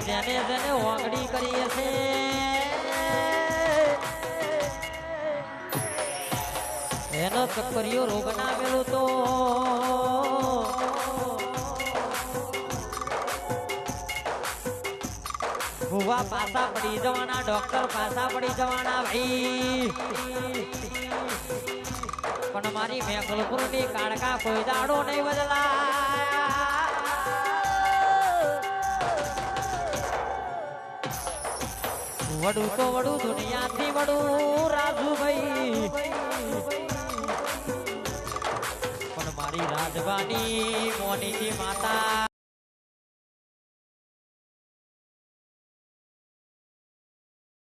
જેને જેને વાંગડી કરી છે એનો ચક્કરિયો રોગ ના મેળો તો ભુવા પાસા પડી જવાના, ડોક્ટર પાસા પડી જવાના ભાઈ. પણ મારી મેઘલપુર ની કાળકા કોઈ દાડો નહીં બદલા. વડું તો વડું દુનિયાથી વડું રાજુભાઈ, પણ મારી રાજવાની મોનીજી માતા